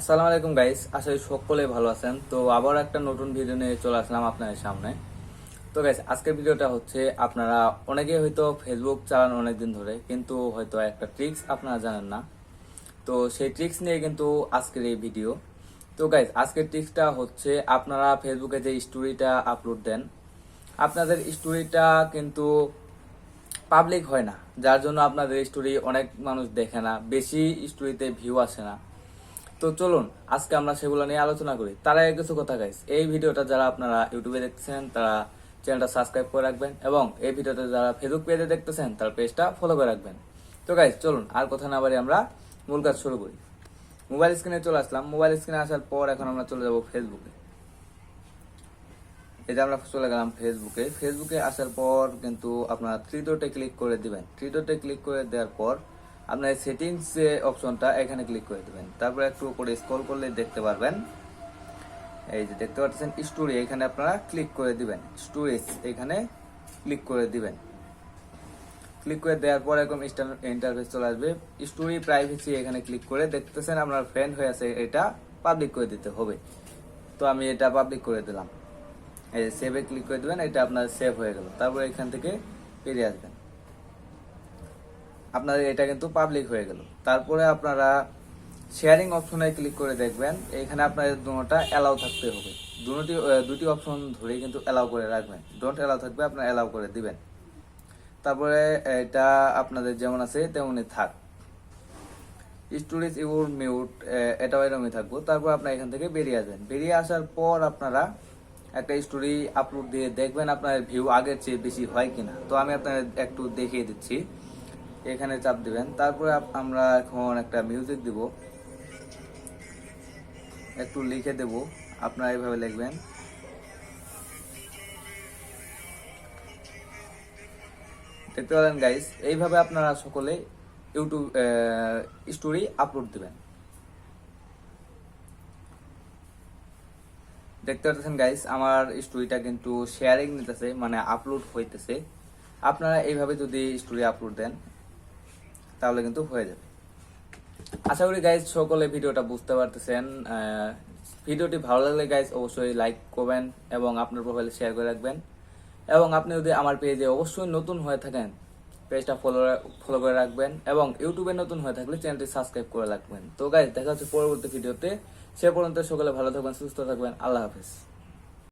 আসসালামু আলাইকুম গাইস, আশা করি সকলে ভালো আছেন। তো আবার একটা নতুন ভিডিও নিয়ে চলে আসলাম আপনাদের সামনে। তো গাইস, আজকের ভিডিওটা হচ্ছে আপনারা অনেকে হয়তো ফেসবুক চালান অনেকদিন ধরে, কিন্তু হয়তো একটা ট্রিক্স আপনারা জানেন না। তো সেই ট্রিক্স নিয়ে কিন্তু আজকের এই ভিডিও। তো গাইস, আজকের ট্রিক্সটা হচ্ছে আপনারা ফেসবুকে যে স্টোরিটা আপলোড দেন, আপনাদের স্টোরিটা কিন্তু পাবলিক হয় না, যার জন্য আপনাদের স্টোরি অনেক মানুষ দেখে না, বেশি স্টোরিতে ভিউ আসে না। তো চলুন আজকে আমরা সেগুলো নিয়ে আলোচনা করি। তার আগে কিছু কথা গাইস, এই ভিডিওটা যারা আপনারা ইউটিউবে দেখতেছেন তারা চ্যানেলটা সাবস্ক্রাইব করে রাখবেন, এবং এই ভিডিওটা যারা ফেসবুক পেজে দেখতেছেন তার পেজটা ফলো করে রাখবেন। তো গাইস চলুন আর কথা না বাড়ি আমরা মূল কাজ শুরু করি। মোবাইল স্ক্রিনে চলে আসলাম। মোবাইল স্ক্রিনে আসার পর এখন আমরা চলে যাব ফেসবুকে। এই যে আমরা চলে গেলাম ফেসবুকে। ফেসবুকে আসার পর কিন্তু আপনারা থ্রি ডটে ক্লিক করে দিবেন। থ্রি ডটে ক্লিক করে দেওয়ার পর আপনার সেটিংস যে অপশনটা এখানে ক্লিক করে দিবেন। তারপর একটু উপরে স্ক্রল করলে দেখতে পারবেন, এই যে দেখতে পাচ্ছেন স্টোরি, এখানে আপনারা ক্লিক করে দিবেন। স্টোরেজ এখানে ক্লিক করে দিবেন। ক্লিক করে দেওয়ার পর এরকম ইন্টারফেস চলে আসবে। স্টোরি প্রাইভেসি এখানে ক্লিক করে দেখতেছেন আপনার ফ্রেন্ড হয়ে আছে, এটা পাবলিক করে দিতে হবে। তো আমি এটা পাবলিক করে দিলাম। এই যে সেভে ক্লিক করে দিবেন, এটা আপনার সেভ হয়ে গেল। তারপর এখান থেকে বেরিয়ে আসবেন। আপনাদের এটা কিন্তু পাবলিক হয়ে গেল। তারপরে আপনারা শেয়ারিং অপশনে ক্লিক করে দেখবেন, এখানে আপনাদের দুটোটা অ্যালাউ থাকতে হবে। দুটি অপশন ধরে কিন্তু অ্যালাউ করে রাখবেন। ডোন্ট অ্যালাউ থাকবে, আপনারা অ্যালাউ করে দিবেন। তারপরে এটা আপনাদের যেমন আছে তেমনই থাক। স্টোরেজ ইউর মিউট, এটাও এরকমই থাকবো। তারপর আপনারা এখান থেকে বেরিয়ে আসবেন। বেরিয়ে আসার পর আপনারা একটা স্টোরি আপলোড দিয়ে দেখবেন আপনার ভিউ আগের চেয়ে বেশি হয় কিনা। তো আমি আপনাদের একটু দেখিয়ে দিচ্ছি। এখানে চাপ দিবেন। তারপরে আমরা এখন একটা মিউজিক দিব, একটু লিখে দেব। আপনারা এইভাবে লিখবেন, দেখতে পারেন গাইস। এইভাবে আপনারা সকলে ইউটিউব স্টোরি আপলোড দিবেন। দেখতে পাচ্ছেন গাইস, আমার স্টোরিটা কিন্তু শেয়ারিং নিতেছে, মানে আপলোড হইতেছে। আপনারা এইভাবে যদি স্টোরি আপলোড দেন তাহলে কিন্তু হয়ে যাবে। আশা করি গাইজ সকলে ভিডিওটা বুঝতে পারতেছেন। ভিডিওটি ভালো লাগলে গাইজ অবশ্যই লাইক করবেন এবং আপনার প্রোফাইলে শেয়ার করে রাখবেন। এবং আপনি যদি আমার পেজে অবশ্যই নতুন হয়ে থাকেন, পেজটা ফলো করে রাখবেন, এবং ইউটিউবে নতুন হয়ে থাকলে চ্যানেলটি সাবস্ক্রাইব করে রাখবেন। তো গাইজ দেখা হচ্ছে পরবর্তী ভিডিওতে। সে পর্যন্ত সকলে ভালো থাকবেন, সুস্থ থাকবেন। আল্লাহ হাফেজ।